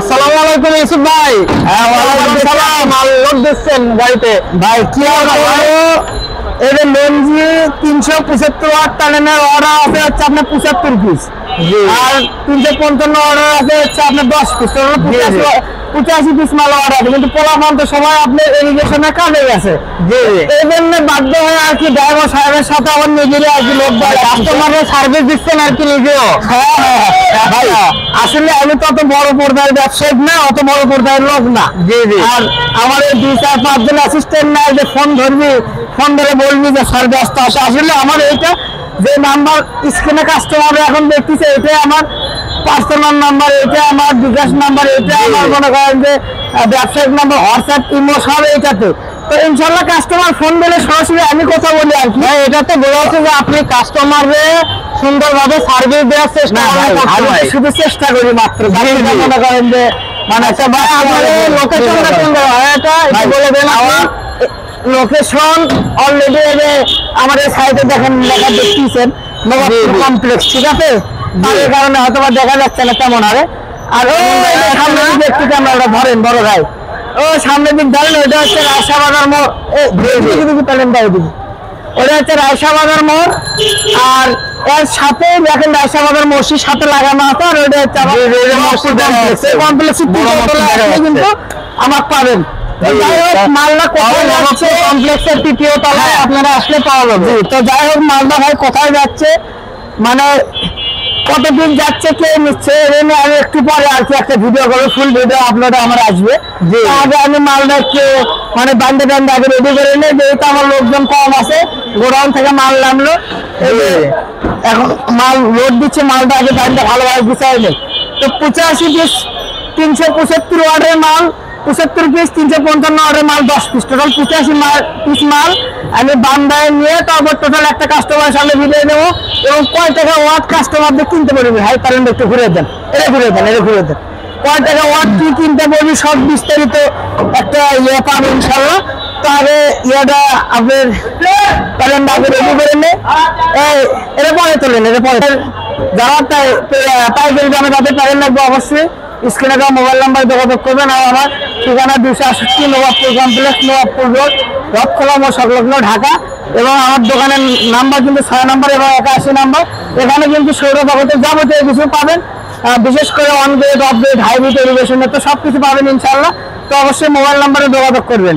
আসসালামু আলাইকুম ইউসুফ ভাই। ওয়ালাইকুম আসসালাম। মাল লোড দিচ্ছেন গাড়িতে ভাই? কি এটা লেনজি 375 ওয়াট টানেনের অর্ডার আছে হচ্ছে আপনার 75 পিস, আর 355 অর্ডার আছে হচ্ছে আপনার 10 পিস, 85 পিস মাল অর্ডার আছে। কিন্তু পোলাপান তো সবাই আপনার ইরিগেশনের কাজে গেছে, এই জন্য বাধ্য হয়ে আর কি ড্রাইভার সাহেবের সাথে আমার নিজেরই আর কি লোক কাস্টমারের সার্ভিস দিচ্ছেন আর কি নিজেও। হ্যাঁ ভাই, আসলে আমি তো অত বড় পর্দার ব্যবসায়িক না, অত বড় পর্দার লোক না। আর আমার এই 2-4-5 জন অ্যাসিস্ট্যান্ট নাই যে ফোন ধরবি, ফোন ধরে বলবি যে সার্ভিস আসতে আসে। আসলে আমার এইটা যে নাম্বার স্ক্রিনে কাস্টমার এখন দেখতেছে, এটাই আমার পার্সোনাল নাম্বার, এটা আমার বিকাশ নাম্বার, এটা আমার মনে করেন যে ব্যবসায়িক নাম্বার, হোয়াটসঅ্যাপ, ইমো সব এইটাতে। তো ইনশাল্লাহ কাস্টমার ফোন দিলে সরাসরি আমি কথা বলি আর কি। এটা তো বলা হচ্ছে যে আপনি কাস্টমারে সুন্দরভাবে সার্ভিস দেওয়ার চেষ্টা করেন। শুধু চেষ্টা করি মাত্র, মনে করেন যে মানে লোকেশনটা সুন্দর হয়, এটা বলে দেন আমার লোকেশন। অলরেডি আমাদের সাইটে দেখেন লেখা দেখতেছেন নবাবপুর কমপ্লেক্স, ঠিক আছে? তার কারণে হয়তো দেখা যাচ্ছে না তেমন আরে। আর ওই সামনে দিকে একটু ক্যামেরাটা ধরেন বড় ভাই, ও সামনের দিক ধরেন, ওইটা হচ্ছে রায়সা বাজার মোড়। ওটা হচ্ছে রায়সা বাজার মোড়, আর এর সাথে দেখেন রায়সা বাজার মসজিদ সাথে লাগানো আছে। আর ওইটা হচ্ছে কিন্তু আমার পাবেন। যাই হোক মালদা কোথায় যাচ্ছে, কমপ্লেক্সের 3য় তলায় আপনারা আসলে পাওয়া যাবে। তো যাই হোক মালদা ভাই কোথায় যাচ্ছে, মানে কতদিন যাচ্ছে, কে নিচ্ছে, আমি একটু পরে আর কি একটা ভিডিও করবো, ফুল ভিডিও আপলোড আমার আসবে। আগে আমি মালদা একটু মানে বান্ধে বান্ধে আগে রেডি করে নিই, যেহেতু আমার লোকজন কম আছে, গোডাউন থেকে মাল নামলো, এখন মাল লোড দিচ্ছে, মালটা আগে বান্ধে ভালোভাবে গুছাই নেই। তো 85 পিস 375 ওয়ার্ডের মাল, 75 পিস 355 ওয়ার্ডের মাল 10 পিস, টোটাল 85 পিস মাল আমি বান্ধায় নিয়ে তারপর টোটাল একটা কাস্টমারের সামনে ভিডিও দেবো। এবং কয় টাকা ওয়াট কাস্টমারদের কিনতে পারবি, হাই কারেন্ট একটু ঘুরে দেন, এটা ঘুরে দেন, এটা ঘুরে দেন, কয় টাকা ওয়াট কি কিনতে পারবি সব বিস্তারিত একটা ইয়ে পাবে ইনশাল্লাহ। তো আগে ইয়েটা আপনার কারেন্ট আগে রেডি করে নে, এটা পরে তোলেন, এটা পরে যারা পাইকারি দামে তাদের কারেন্ট লাগবে অবশ্যই স্ক্রিনে দেওয়া মোবাইল নাম্বার যোগাযোগ করবেন। আর আমার ঠিকানা 268 নবাবপুর কমপ্লেক্স, নবাবপুর রোড, রথখোলা মোড় সংলগ্ন, ঢাকা। এবং আমার দোকানের নাম্বার কিন্তু 6 নাম্বার এবং 81 নাম্বার। এখানে কিন্তু সৌরজগতের যাবতীয় কিছু পাবেন, বিশেষ করে on grade, of grade, hybrid, ইরিগেশনের তো সব কিছু পাবেন ইনশাল্লাহ। তো অবশ্যই মোবাইল নাম্বারে যোগাযোগ করবেন।